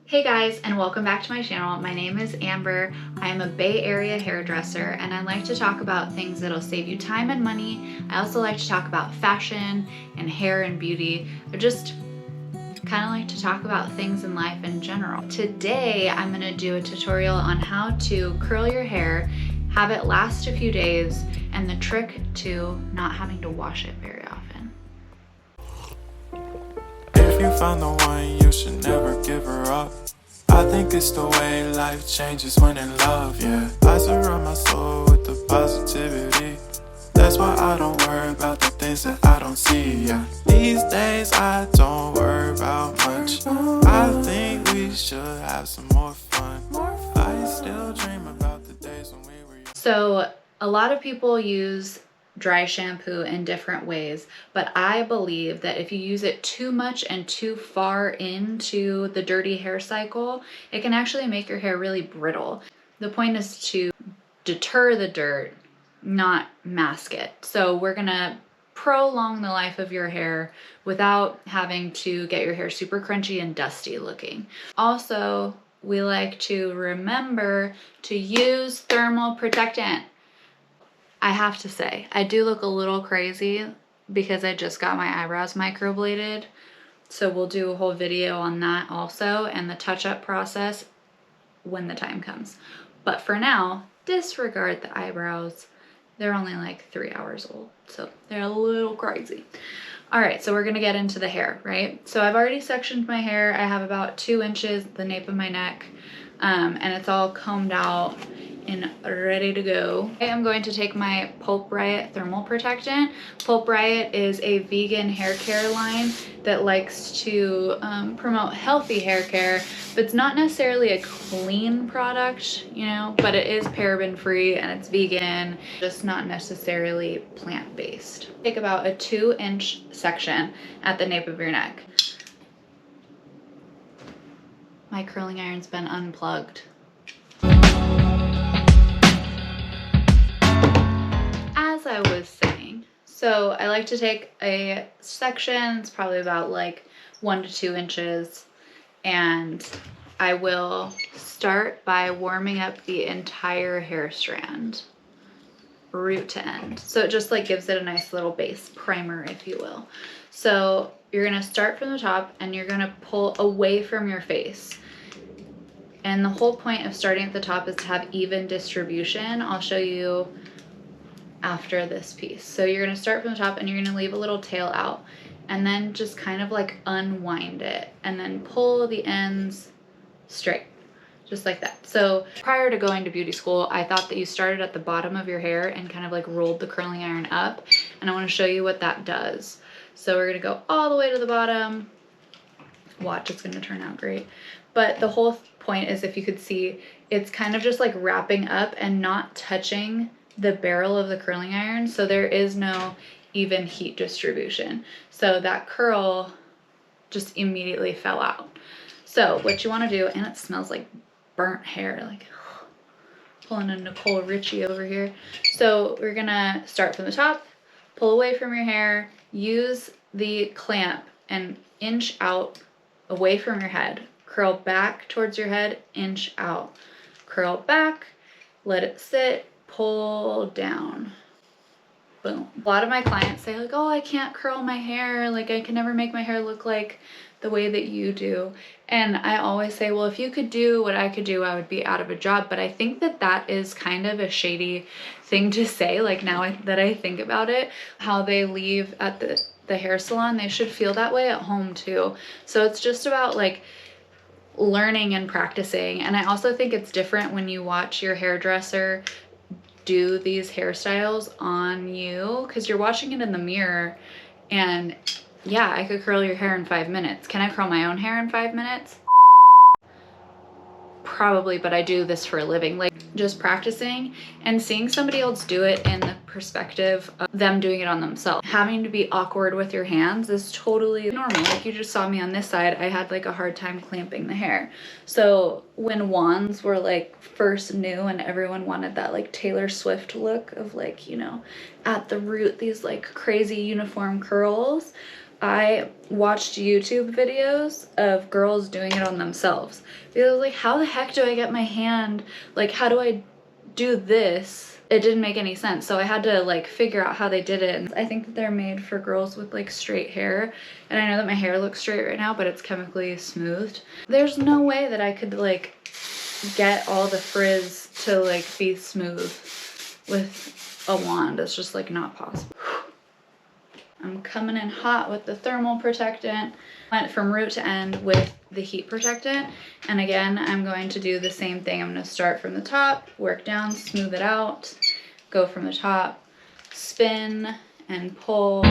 Hey guys, and welcome back to my channel. My name is Amber. I am a Bay Area hairdresser, and I like to talk about things that'll save you time and money. I also like to talk about fashion and hair and beauty. I just kind of like to talk about things in life in general. Today, I'm gonna do a tutorial on how to curl your hair, have it last a few days, and the trick to not having to wash it very often. If you find the one, you should never give her up. I think it's the way life changes when in love, yeah. I surround my soul with the positivity. That's why I don't worry about the things that I don't see, yeah. These days I don't worry about much. I think we should have some more fun. I still dream about the days when we were young. So a lot of people use dry shampoo in different ways, but I believe that if you use it too much and too far into the dirty hair cycle, it can actually make your hair really brittle. The point is to deter the dirt, not mask it. So we're gonna prolong the life of your hair without having to get your hair super crunchy and dusty looking. Also, we like to remember to use thermal protectant. I have to say, I do look a little crazy because I just got my eyebrows microbladed. So we'll do a whole video on that also, and the touch-up process when the time comes. But for now, disregard the eyebrows. They're only like 3 hours old, so they're a little crazy. All right, so we're gonna get into the hair, right? So I've already sectioned my hair. I have about 2 inches at the nape of my neck, and it's all combed out and ready to go. I am going to take my Pulp Riot Thermal Protectant. Pulp Riot is a vegan hair care line that likes to promote healthy hair care, but it's not necessarily a clean product, you know, but it is paraben free and it's vegan, just not necessarily plant-based. Take about a 2-inch section at the nape of your neck. My curling iron's been unplugged. As I was saying, so I like to take a section, it's probably about like 1 to 2 inches, and I will start by warming up the entire hair strand, root to end. So it just like gives it a nice little base primer, if you will. So you're gonna start from the top and you're gonna pull away from your face. And the whole point of starting at the top is to have even distribution. I'll show you after this piece. So you're gonna start from the top and you're gonna leave a little tail out and then just kind of like unwind it and then pull the ends straight, just like that. So prior to going to beauty school, I thought that you started at the bottom of your hair and kind of like rolled the curling iron up, and I wanna show you what that does. So we're gonna go all the way to the bottom. Watch, it's gonna turn out great. But the whole point is, if you could see, it's kind of just like wrapping up and not touching the barrel of the curling iron, so there is no even heat distribution. So that curl just immediately fell out. So what you want to do, and it smells like burnt hair, like pulling a Nicole Richie over here. So we're gonna start from the top, pull away from your hair, use the clamp and inch out away from your head, curl back towards your head, inch out, curl back, let it sit, pull down, boom. A lot of my clients say like, oh, I can't curl my hair, like I can never make my hair look like the way that you do. And I always say, well, if you could do what I could do, I would be out of a job. But I think that that is kind of a shady thing to say, like now that I think about it, how they leave at the hair salon, they should feel that way at home too. So it's just about like learning and practicing. And I also think it's different when you watch your hairdresser do these hairstyles on you, because you're watching it in the mirror. And yeah, I could curl your hair in 5 minutes. Can I curl my own hair in 5 minutes? Probably, but I do this for a living. Like just practicing and seeing somebody else do it in the perspective of them doing it on themselves. Having to be awkward with your hands is totally normal. Like you just saw me on this side, I had like a hard time clamping the hair. So when wands were like first new and everyone wanted that like Taylor Swift look of like, you know, at the root, these like crazy uniform curls, I watched YouTube videos of girls doing it on themselves. Because I was like, how the heck do I get my hand, like, how do I do this? It didn't make any sense. So I had to like figure out how they did it. And I think that they're made for girls with like straight hair. And I know that my hair looks straight right now, but it's chemically smoothed. There's no way that I could like get all the frizz to like be smooth with a wand. It's just like not possible. I'm coming in hot with the thermal protectant. Went from root to end with the heat protectant. And again, I'm going to do the same thing. I'm going to start from the top, work down, smooth it out, go from the top, spin and pull.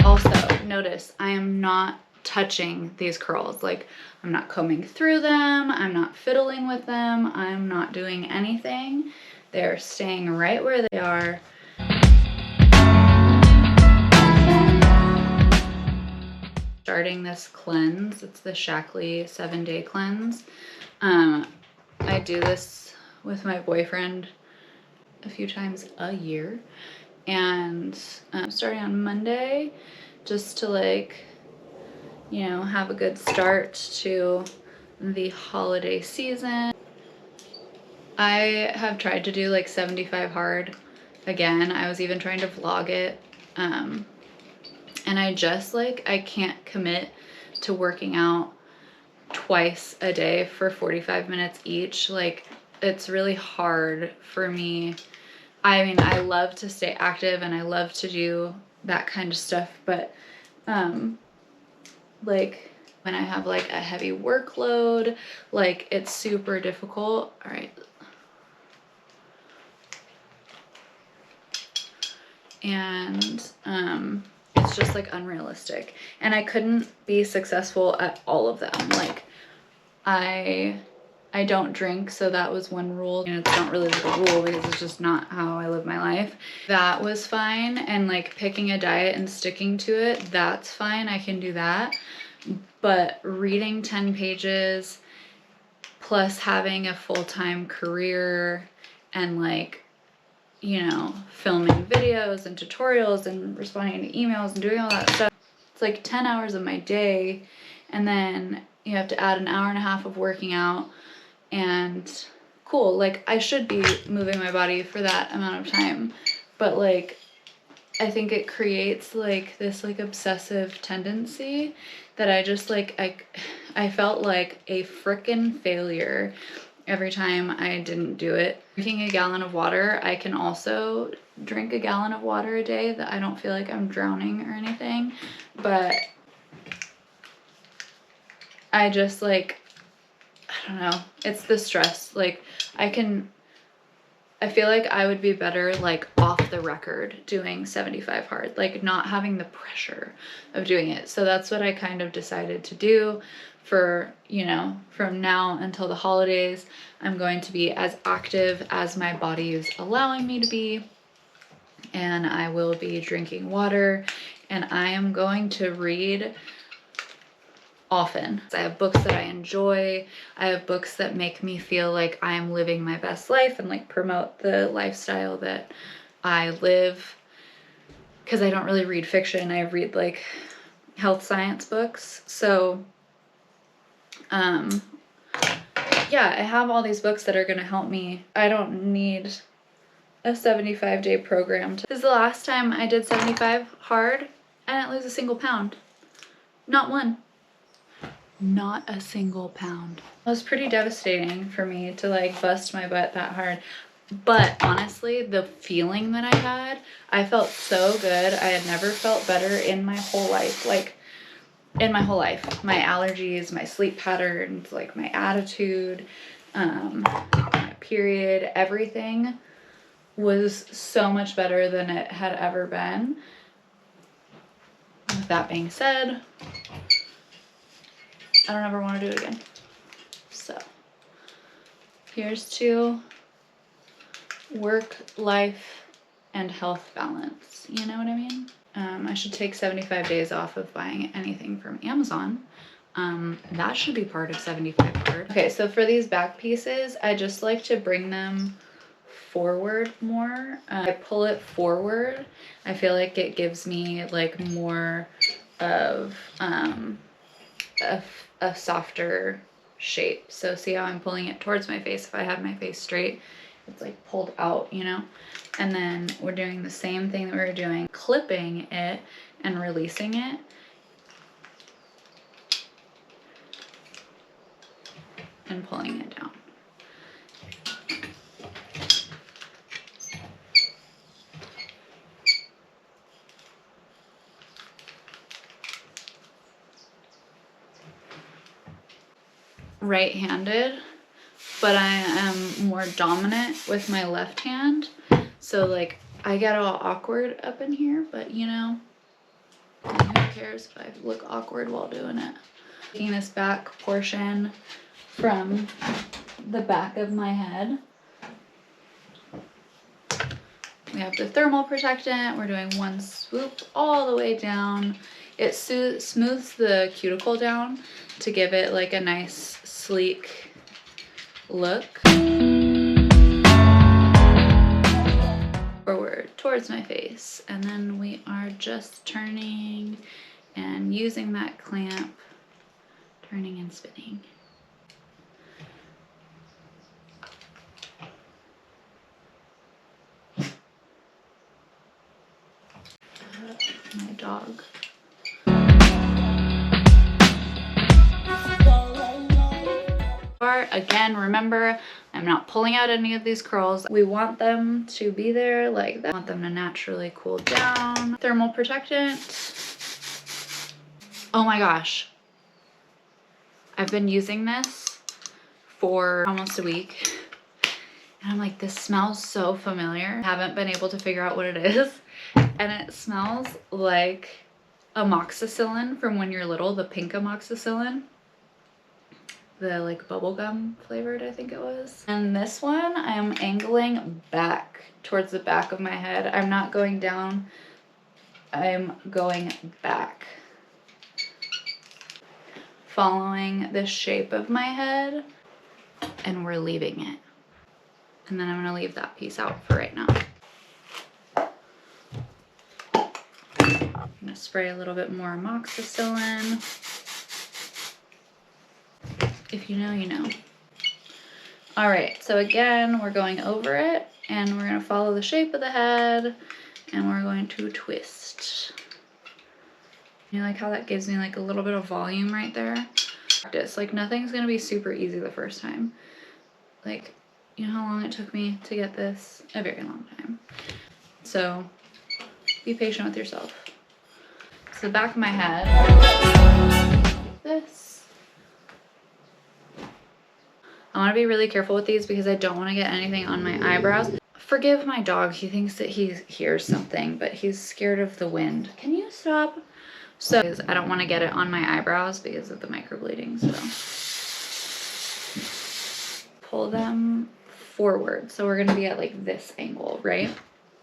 Also, notice I am not touching these curls. Like, I'm not combing through them. I'm not fiddling with them. I'm not doing anything. They're staying right where they are. Starting this cleanse. It's the Shackley 7-day cleanse. I do this with my boyfriend a few times a year, and starting on Monday, just to like, you know, have a good start to the holiday season. I have tried to do like 75 hard again. I was even trying to vlog it. And I just like, I can't commit to working out twice a day for 45 minutes each. Like, it's really hard for me. I mean, I love to stay active and I love to do that kind of stuff, but like when I have like a heavy workload, like it's super difficult. All right. And it's just like unrealistic, and I couldn't be successful at all of them. Like I don't drink, so that was one rule, and it's not really like a rule because it's just not how I live my life. That was fine, and like picking a diet and sticking to it, that's fine. I can do that. But reading 10 pages plus having a full-time career and like, you know, filming videos and tutorials and responding to emails and doing all that stuff, it's like 10 hours of my day, and then you have to add an hour and a half of working out. And cool, like I should be moving my body for that amount of time, but like I think it creates like this like obsessive tendency that I just like, I felt like a frickin' failure every time I didn't do it. Drinking a gallon of water, I can also drink a gallon of water a day that I don't feel like I'm drowning or anything, but I just like, I don't know, it's the stress. Like I feel like I would be better like off the record doing 75 hard, like not having the pressure of doing it. So that's what I kind of decided to do for, you know, from now until the holidays. I'm going to be as active as my body is allowing me to be, and I will be drinking water, and I am going to read often. I have books that I enjoy. I have books that make me feel like I am living my best life and like promote the lifestyle that I live. Because I don't really read fiction. I read like health science books. So yeah, I have all these books that are going to help me. I don't need a 75-day program. This is the last time I did 75 hard. I didn't lose a single pound. Not one. Not a single pound. It was pretty devastating for me to like bust my butt that hard. But honestly, the feeling that I had, I felt so good. I had never felt better in my whole life. Like in my whole life. My allergies, my sleep patterns, like my attitude, my period, everything was so much better than it had ever been. With that being said, I don't ever want to do it again. So here's to work, life, and health balance. You know what I mean? I should take 75 days off of buying anything from Amazon. That should be part of 75 hard. Okay, so for these back pieces, I just like to bring them forward more. I pull it forward. I feel like it gives me like more of a softer shape. So see how I'm pulling it towards my face? If I had my face straight, it's like pulled out, you know? And then we're doing the same thing that we were doing, clipping it and releasing it. And pulling it down. Right-handed, but I am more dominant with my left hand. So like I get all awkward up in here, but you know, who cares if I look awkward while doing it. Taking this back portion from the back of my head. We have the thermal protectant. We're doing one swoop all the way down. It smooths the cuticle down to give it like a nice sleek look. Forward towards my face, and then we are just turning and using that clamp, turning and spinning. My dog. Again, remember, I'm not pulling out any of these curls. We want them to be there like that. I want them to naturally cool down. Thermal protectant. Oh my gosh. I've been using this for almost a week. And I'm like, this smells so familiar. I haven't been able to figure out what it is. And it smells like amoxicillin from when you're little, the pink amoxicillin. The like bubblegum flavored, I think it was. And this one, I am angling back towards the back of my head. I'm not going down, I'm going back. Following the shape of my head, and we're leaving it. And then I'm gonna leave that piece out for right now. I'm gonna spray a little bit more amoxicillin. If you know, you know. All right, so again, we're going over it and we're gonna follow the shape of the head and we're going to twist. You like how that gives me like a little bit of volume right there? Practice, like nothing's gonna be super easy the first time. Like, you know how long it took me to get this? A very long time. So be patient with yourself. So the back of my head, like this. I want to be really careful with these because I don't want to get anything on my eyebrows. Forgive my dog. He thinks that he hears something, but he's scared of the wind. Can you stop? So I don't want to get it on my eyebrows because of the microbleeding. So pull them forward. So we're going to be at like this angle, right?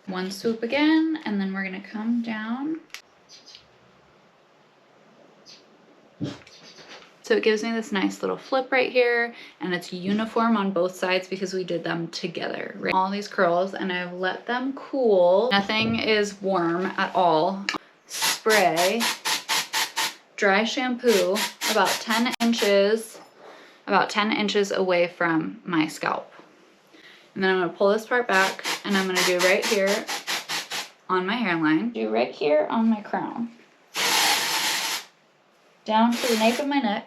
One swoop again, and then we're going to come down. So it gives me this nice little flip right here, and it's uniform on both sides because we did them together, right? All these curls, and I've let them cool. Nothing is warm at all. Spray dry shampoo about 10 inches away from my scalp. And then I'm gonna pull this part back, and I'm gonna do right here on my hairline, do right here on my crown, down to the nape of my neck.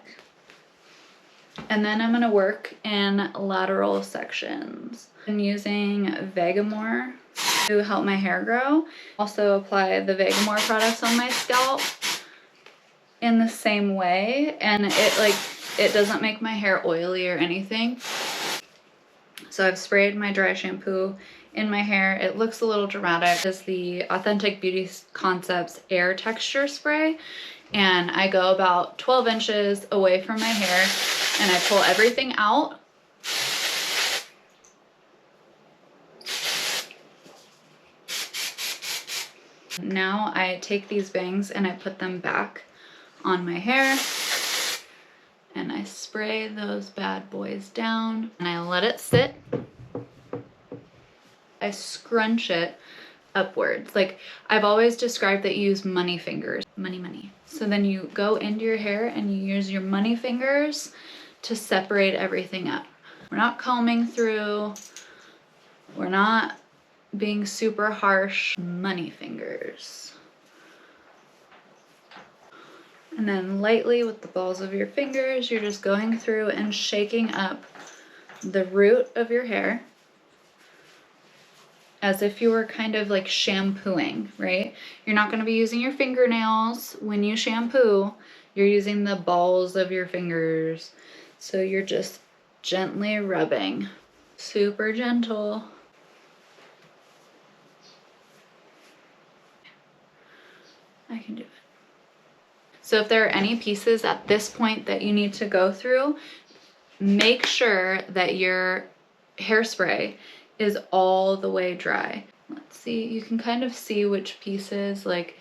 And then I'm gonna work in lateral sections. I'm using Vegamore to help my hair grow. Also apply the Vegamore products on my scalp in the same way. And it doesn't make my hair oily or anything. So I've sprayed my dry shampoo in my hair. It looks a little dramatic. It's the Authentic Beauty Concepts Air Texture Spray. And I go about 12 inches away from my hair and I pull everything out. Now I take these bangs and I put them back on my hair and I spray those bad boys down and I let it sit. I scrunch it upwards. Like I've always described that you use money fingers. Money. So then you go into your hair and you use your money fingers to separate everything up. We're not combing through. We're not being super harsh. Money fingers. And then lightly with the balls of your fingers, you're just going through and shaking up the root of your hair as if you were kind of like shampooing, right? You're not going to be using your fingernails when you shampoo. You're using the balls of your fingers. So you're just gently rubbing. Super gentle. I can do it. So if there are any pieces at this point that you need to go through, make sure that your hairspray is all the way dry. Let's see, you can kind of see which pieces, like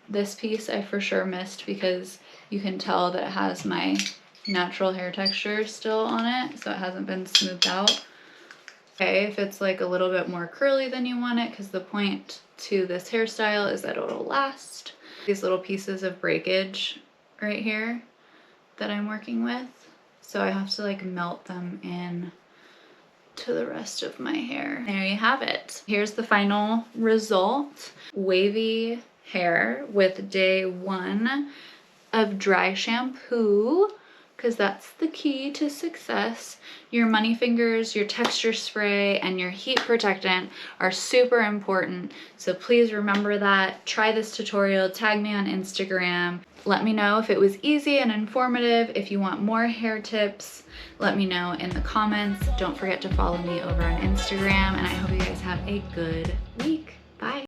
this piece I for sure missed because you can tell that it has my natural hair texture still on it, so it hasn't been smoothed out. Okay, if it's like a little bit more curly than you want it, because the point to this hairstyle is that it'll last. These little pieces of breakage right here that I'm working with, so I have to like melt them in to the rest of my hair. There you have it. Here's the final result. Wavy hair with day 1 of dry shampoo, because that's the key to success. Your money fingers, your texture spray, and your heat protectant are super important. So please remember that. Try this tutorial, tag me on Instagram. Let me know if it was easy and informative. If you want more hair tips, let me know in the comments. Don't forget to follow me over on Instagram, and I hope you guys have a good week. Bye.